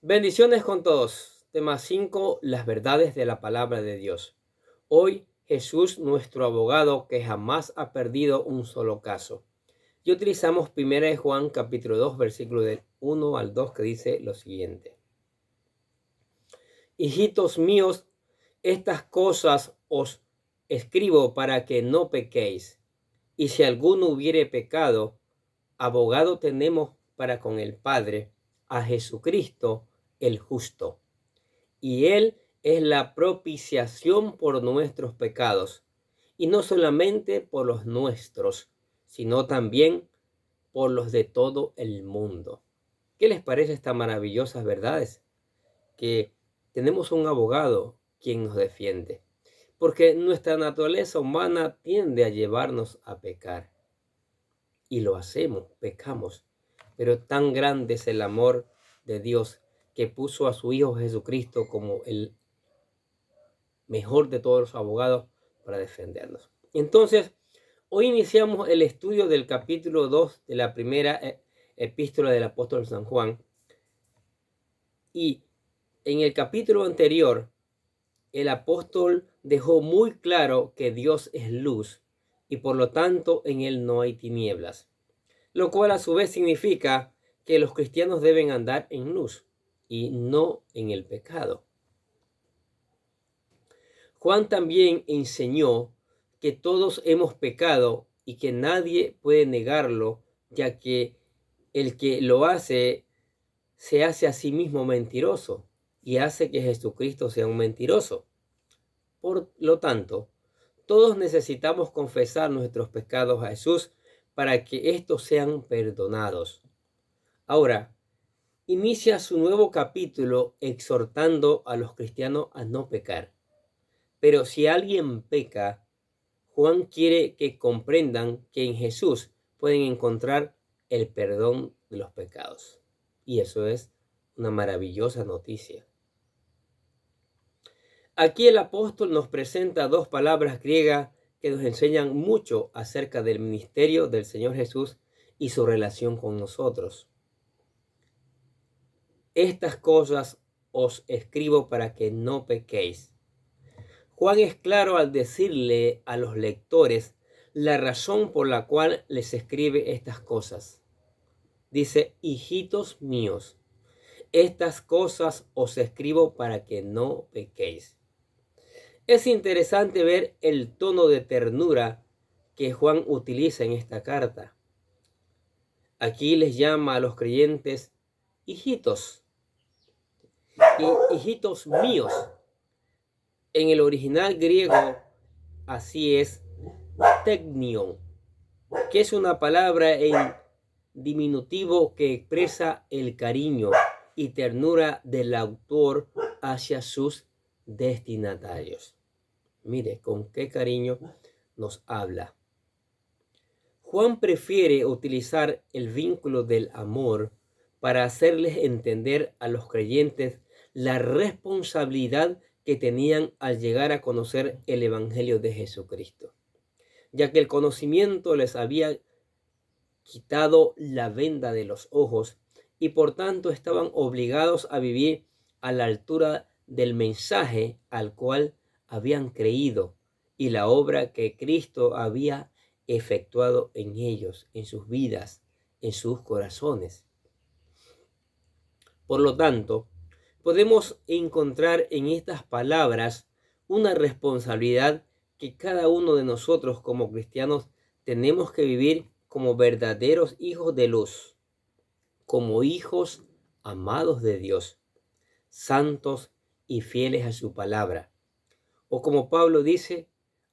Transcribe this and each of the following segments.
Bendiciones con todos. Tema 5: las verdades de la palabra de Dios. Hoy Jesús, nuestro abogado, que jamás ha perdido un solo caso. Y utilizamos 1 Juan capítulo 2, versículo del 1 al 2, que dice lo siguiente. Hijitos míos, estas cosas os escribo para que no pequéis. Y si alguno hubiere pecado, abogado tenemos para con el Padre, a Jesucristo el justo. Y Él es la propiciación por nuestros pecados, y no solamente por los nuestros, sino también por los de todo el mundo. ¿Qué les parece estas maravillosas verdades? Que tenemos un abogado quien nos defiende, porque nuestra naturaleza humana tiende a llevarnos a pecar, y lo hacemos, pecamos, pero tan grande es el amor de Dios que puso a su Hijo Jesucristo como el mejor de todos los abogados para defendernos. Entonces, hoy iniciamos el estudio del capítulo 2 de la primera epístola del apóstol San Juan. Y en el capítulo anterior, el apóstol dejó muy claro que Dios es luz y por lo tanto en él no hay tinieblas, lo cual a su vez significa que los cristianos deben andar en luz y no en el pecado. Juan también enseñó que todos hemos pecado y que nadie puede negarlo, ya que el que lo hace se hace a sí mismo mentiroso y hace que Jesucristo sea un mentiroso. Por lo tanto, todos necesitamos confesar nuestros pecados a Jesús para que estos sean perdonados. Ahora, inicia su nuevo capítulo exhortando a los cristianos a no pecar. Pero si alguien peca, Juan quiere que comprendan que en Jesús pueden encontrar el perdón de los pecados. Y eso es una maravillosa noticia. Aquí el apóstol nos presenta dos palabras griegas que nos enseñan mucho acerca del ministerio del Señor Jesús y su relación con nosotros. Estas cosas os escribo para que no pequéis. Juan es claro al decirle a los lectores la razón por la cual les escribe estas cosas. Dice: hijitos míos, estas cosas os escribo para que no pequéis. Es interesante ver el tono de ternura que Juan utiliza en esta carta. Aquí les llama a los creyentes hijitos y hijitos míos. En el original griego así es teknion, que es una palabra en diminutivo que expresa el cariño y ternura del autor hacia sus destinatarios. Mire con qué cariño nos habla. Juan prefiere utilizar el vínculo del amor para hacerles entender a los creyentes la responsabilidad que tenían al llegar a conocer el Evangelio de Jesucristo, ya que el conocimiento les había quitado la venda de los ojos y por tanto estaban obligados a vivir a la altura del mensaje al cual habían creído y la obra que Cristo había efectuado en ellos, en sus vidas, en sus corazones. Por lo tanto, podemos encontrar en estas palabras una responsabilidad que cada uno de nosotros como cristianos tenemos que vivir como verdaderos hijos de luz, como hijos amados de Dios, santos y fieles a su palabra, o como Pablo dice,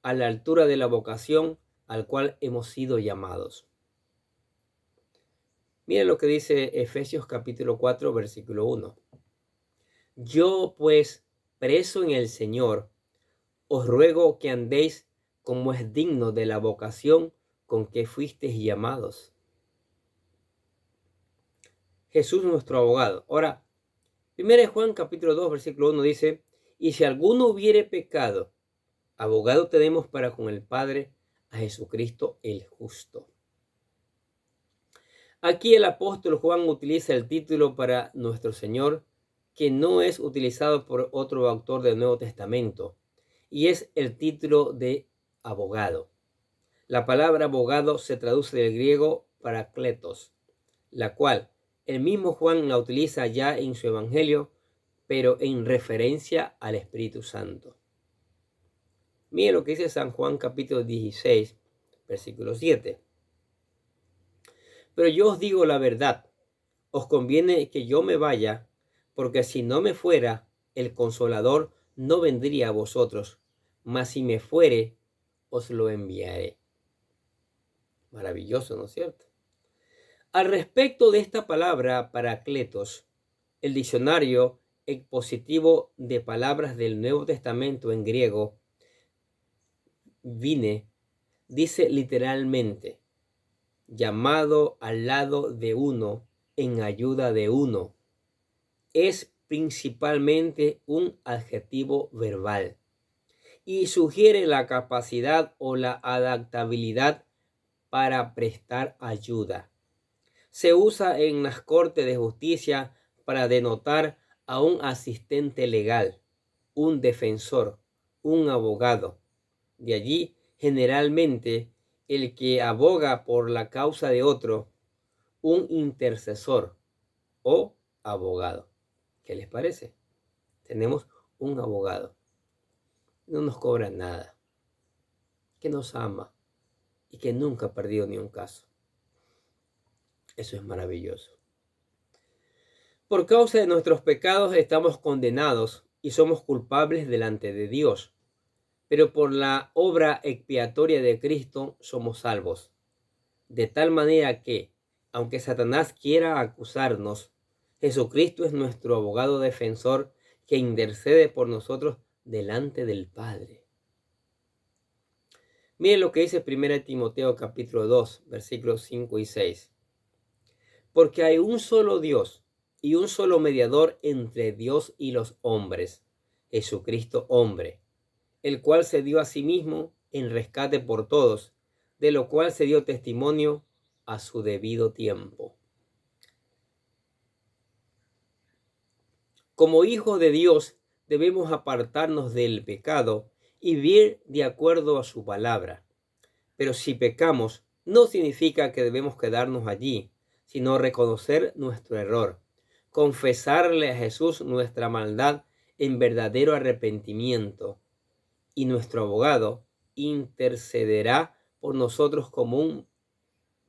a la altura de la vocación al cual hemos sido llamados. Miren lo que dice Efesios capítulo 4, versículo 1. Yo pues, preso en el Señor, os ruego que andéis como es digno de la vocación con que fuisteis llamados. Jesús nuestro abogado. Ahora, 1 Juan capítulo 2, versículo 1 dice: y si alguno hubiere pecado, abogado tenemos para con el Padre, a Jesucristo el justo. Aquí el apóstol Juan utiliza el título para nuestro Señor que no es utilizado por otro autor del Nuevo Testamento, y es el título de abogado. La palabra abogado se traduce del griego parakletos, la cual el mismo Juan la utiliza ya en su evangelio, pero en referencia al Espíritu Santo. Mire lo que dice San Juan capítulo 16, versículo 7. Pero yo os digo la verdad, os conviene que yo me vaya, porque si no me fuera, el Consolador no vendría a vosotros, mas si me fuere, os lo enviaré. Maravilloso, ¿no es cierto? Al respecto de esta palabra parakletos, el diccionario expositivo de palabras del Nuevo Testamento en griego, Vine, dice literalmente, llamado al lado de uno, en ayuda de uno. Es principalmente un adjetivo verbal y sugiere la capacidad o la adaptabilidad para prestar ayuda. Se usa en las cortes de justicia para denotar a un asistente legal, un defensor, un abogado. De allí, generalmente, el que aboga por la causa de otro, un intercesor o abogado. ¿Qué les parece? Tenemos un abogado. No nos cobra nada, que nos ama y que nunca ha perdido ni un caso. Eso es maravilloso. Por causa de nuestros pecados estamos condenados y somos culpables delante de Dios. Pero por la obra expiatoria de Cristo somos salvos. De tal manera que, aunque Satanás quiera acusarnos, Jesucristo es nuestro abogado defensor que intercede por nosotros delante del Padre. Miren lo que dice 1 Timoteo capítulo 2, versículos 5 y 6. Porque hay un solo Dios y un solo mediador entre Dios y los hombres, Jesucristo hombre, el cual se dio a sí mismo en rescate por todos, de lo cual se dio testimonio a su debido tiempo. Como hijos de Dios debemos apartarnos del pecado y vivir de acuerdo a su palabra. Pero si pecamos, no significa que debemos quedarnos allí, sino reconocer nuestro error, confesarle a Jesús nuestra maldad en verdadero arrepentimiento, y nuestro abogado intercederá por nosotros como un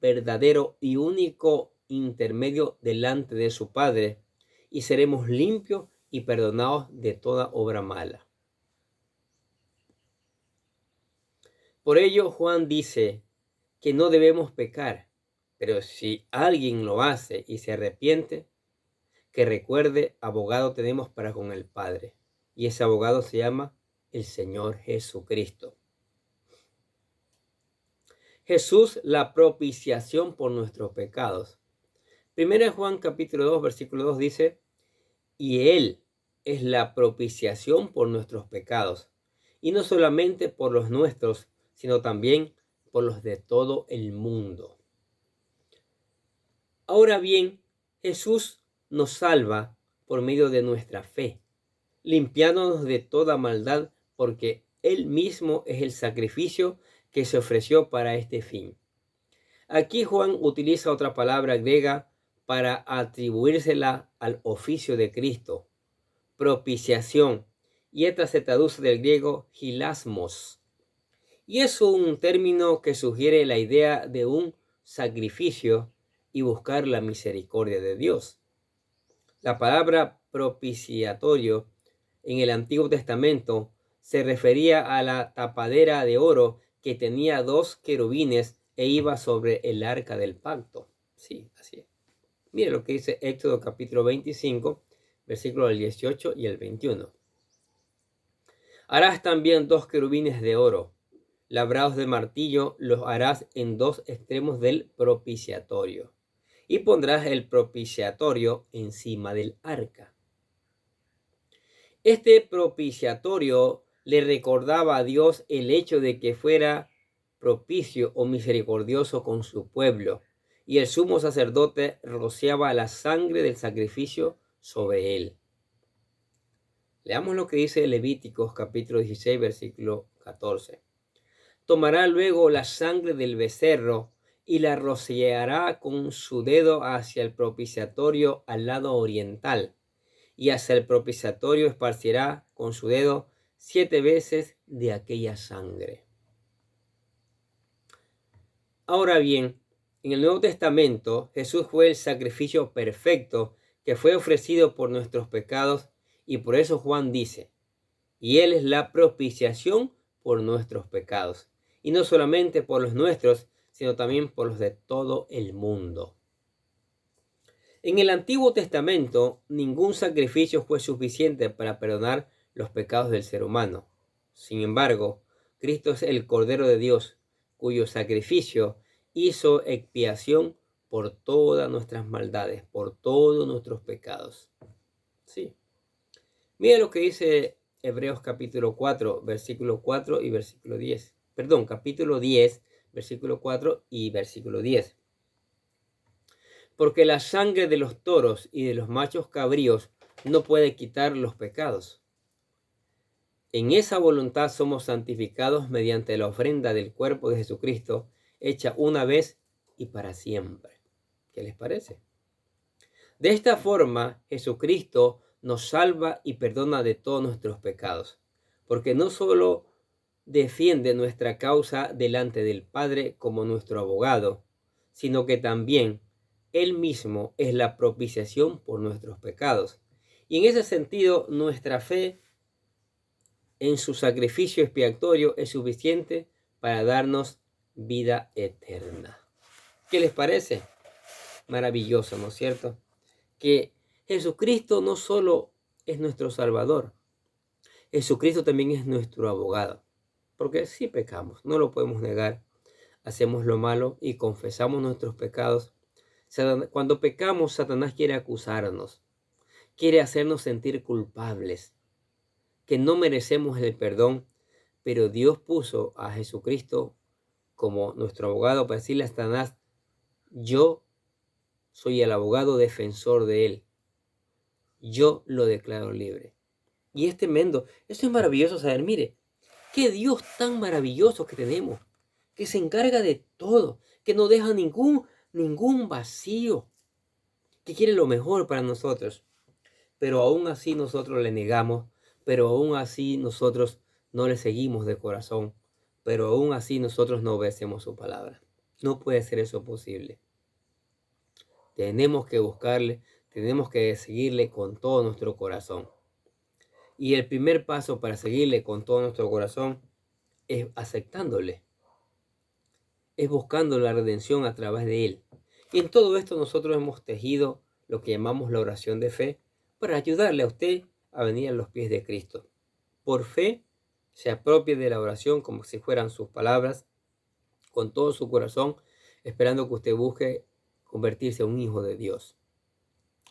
verdadero y único intermedio delante de su Padre, y seremos limpios y perdonados de toda obra mala. Por ello, Juan dice que no debemos pecar, pero si alguien lo hace y se arrepiente, que recuerde, abogado tenemos para con el Padre, y ese abogado se llama el Señor Jesucristo. Jesús, la propiciación por nuestros pecados. 1 Juan capítulo 2, versículo 2 dice, y Él es la propiciación por nuestros pecados, y no solamente por los nuestros, sino también por los de todo el mundo. Ahora bien, Jesús nos salva por medio de nuestra fe, limpiándonos de toda maldad, porque Él mismo es el sacrificio que se ofreció para este fin. Aquí Juan utiliza otra palabra griega para atribuírsela al oficio de Cristo, propiciación, y esta se traduce del griego hilasmos. Y es un término que sugiere la idea de un sacrificio y buscar la misericordia de Dios. La palabra propiciatorio en el Antiguo Testamento se refería a la tapadera de oro que tenía 2 querubines e iba sobre el arca del pacto. Sí, así es. Mire lo que dice Éxodo capítulo 25, versículos del 18 y el 21. Harás también 2 querubines de oro, labrados de martillo, los harás en 2 extremos del propiciatorio, y pondrás el propiciatorio encima del arca. Este propiciatorio le recordaba a Dios el hecho de que fuera propicio o misericordioso con su pueblo, y el sumo sacerdote rociaba la sangre del sacrificio sobre él. Leamos lo que dice Levíticos capítulo 16, versículo 14. Tomará luego la sangre del becerro y la rociará con su dedo hacia el propiciatorio al lado oriental, y hacia el propiciatorio esparcirá con su dedo 7 veces de aquella sangre. Ahora bien, en el Nuevo Testamento, Jesús fue el sacrificio perfecto que fue ofrecido por nuestros pecados, y por eso Juan dice, y Él es la propiciación por nuestros pecados, y no solamente por los nuestros, sino también por los de todo el mundo. En el Antiguo Testamento, ningún sacrificio fue suficiente para perdonar los pecados del ser humano. Sin embargo, Cristo es el Cordero de Dios, cuyo sacrificio hizo expiación por todas nuestras maldades, por todos nuestros pecados. Sí. Mira lo que dice Hebreos capítulo 4, versículo 4 y versículo 10. Perdón, capítulo 10, versículo 4 y versículo 10. Porque la sangre de los toros y de los machos cabríos no puede quitar los pecados. En esa voluntad somos santificados mediante la ofrenda del cuerpo de Jesucristo, hecha una vez y para siempre. ¿Qué les parece? De esta forma, Jesucristo nos salva y perdona de todos nuestros pecados, porque no solo defiende nuestra causa delante del Padre como nuestro abogado, sino que también Él mismo es la propiciación por nuestros pecados. Y en ese sentido, nuestra fe en su sacrificio expiatorio es suficiente para darnos vida eterna. ¿Qué les parece? Maravilloso, ¿no es cierto? Que Jesucristo no solo es nuestro Salvador, Jesucristo también es nuestro abogado. Porque sí pecamos, no lo podemos negar. Hacemos lo malo y confesamos nuestros pecados. Cuando pecamos, Satanás quiere acusarnos, quiere hacernos sentir culpables, que no merecemos el perdón, pero Dios puso a Jesucristo como nuestro abogado para decirle a Satanás, yo soy el abogado defensor de él, yo lo declaro libre. Y es tremendo, esto es maravilloso saber, mire, qué Dios tan maravilloso que tenemos, que se encarga de todo, que no deja ningún vacío, que quiere lo mejor para nosotros. Pero aún así nosotros le negamos, pero aún así nosotros no le seguimos de corazón, pero aún así nosotros no obedecemos su palabra. No puede ser eso posible. Tenemos que buscarle, tenemos que seguirle con todo nuestro corazón. Y el primer paso para seguirle con todo nuestro corazón es aceptándole, es buscando la redención a través de él. Y en todo esto nosotros hemos tejido lo que llamamos la oración de fe para ayudarle a usted a venir a los pies de Cristo. Por fe, se apropie de la oración como si fueran sus palabras, con todo su corazón, esperando que usted busque convertirse en un hijo de Dios.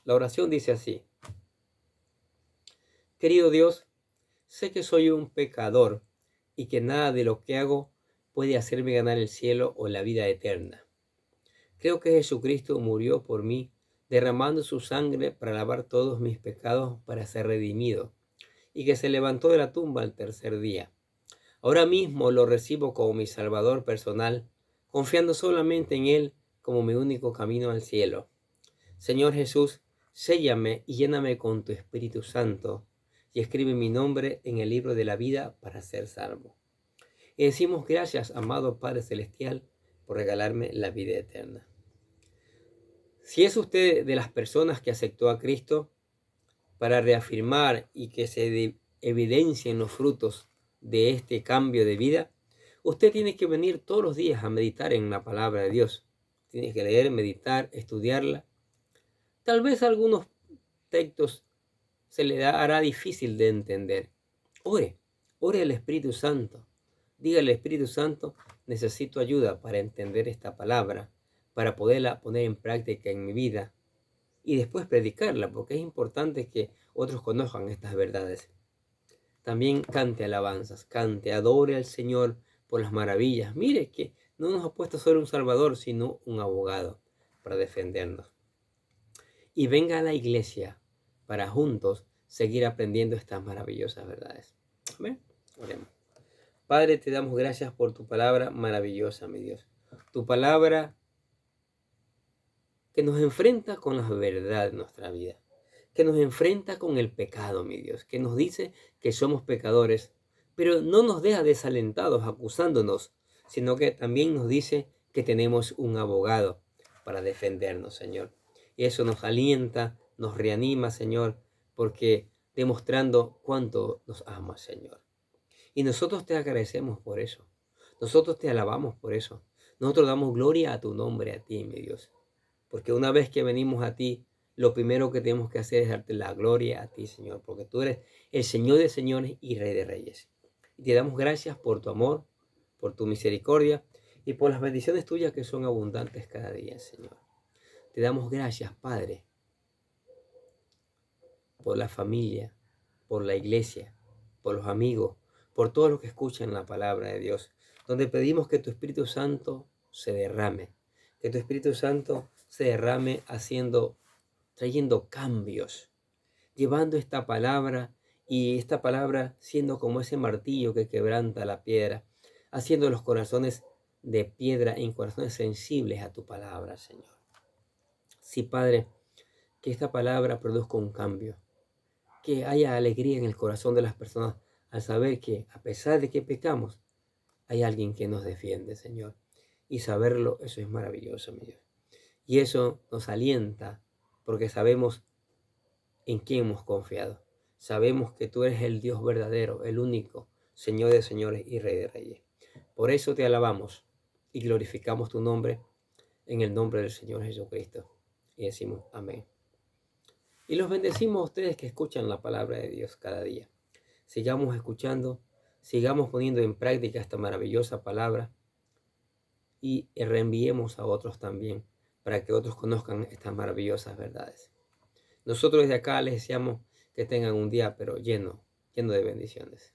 La oración dice así: querido Dios, sé que soy un pecador y que nada de lo que hago puede hacerme ganar el cielo o la vida eterna. Creo que Jesucristo murió por mí, derramando su sangre para lavar todos mis pecados para ser redimido, y que se levantó de la tumba al tercer día. Ahora mismo lo recibo como mi Salvador personal, confiando solamente en Él como mi único camino al cielo. Señor Jesús, séllame y lléname con tu Espíritu Santo, y escribe mi nombre en el libro de la vida para ser salvo. Y decimos gracias, amado Padre Celestial, por regalarme la vida eterna. Si es usted de las personas que aceptó a Cristo, para reafirmar y que se evidencien los frutos de este cambio de vida, usted tiene que venir todos los días a meditar en la palabra de Dios. Tiene que leer, meditar, estudiarla. Tal vez algunos textos se le hará difícil de entender. Ore al Espíritu Santo. Dígale al Espíritu Santo, necesito ayuda para entender esta palabra, para poderla poner en práctica en mi vida y después predicarla, porque es importante que otros conozcan estas verdades. También cante alabanzas, cante, adore al Señor por las maravillas. Mire que no nos ha puesto solo un Salvador, sino un abogado para defendernos. Y venga a la iglesia para juntos seguir aprendiendo estas maravillosas verdades. Amén. Oremos. Padre, te damos gracias por tu palabra maravillosa, mi Dios. Tu palabra que nos enfrenta con la verdad de nuestra vida, que nos enfrenta con el pecado, mi Dios, que nos dice que somos pecadores, pero no nos deja desalentados acusándonos, sino que también nos dice que tenemos un abogado para defendernos, Señor. Y eso nos alienta, nos reanima, Señor, porque demostrando cuánto nos ama, Señor. Y nosotros te agradecemos por eso. Nosotros te alabamos por eso. Nosotros damos gloria a tu nombre, a ti, mi Dios. Porque una vez que venimos a ti, lo primero que tenemos que hacer es darte la gloria a ti, Señor. Porque tú eres el Señor de señores y Rey de reyes. Y te damos gracias por tu amor, por tu misericordia y por las bendiciones tuyas que son abundantes cada día, Señor. Te damos gracias, Padre, por la familia, por la iglesia, por los amigos, por todos los que escuchan la palabra de Dios, donde pedimos que tu Espíritu Santo se derrame, que tu Espíritu Santo se derrame trayendo cambios, llevando esta palabra y esta palabra siendo como ese martillo que quebranta la piedra, haciendo los corazones de piedra en corazones sensibles a tu palabra, Señor. Sí, Padre, que esta palabra produzca un cambio, que haya alegría en el corazón de las personas al saber que a pesar de que pecamos, hay alguien que nos defiende, Señor. Y saberlo, eso es maravilloso, mi Dios. Y eso nos alienta porque sabemos en quién hemos confiado. Sabemos que tú eres el Dios verdadero, el único, Señor de señores y Rey de reyes. Por eso te alabamos y glorificamos tu nombre en el nombre del Señor Jesucristo. Y decimos amén. Y los bendecimos a ustedes que escuchan la palabra de Dios cada día. Sigamos escuchando, sigamos poniendo en práctica esta maravillosa palabra y reenviemos a otros también para que otros conozcan estas maravillosas verdades. Nosotros desde acá les deseamos que tengan un día pero lleno de bendiciones.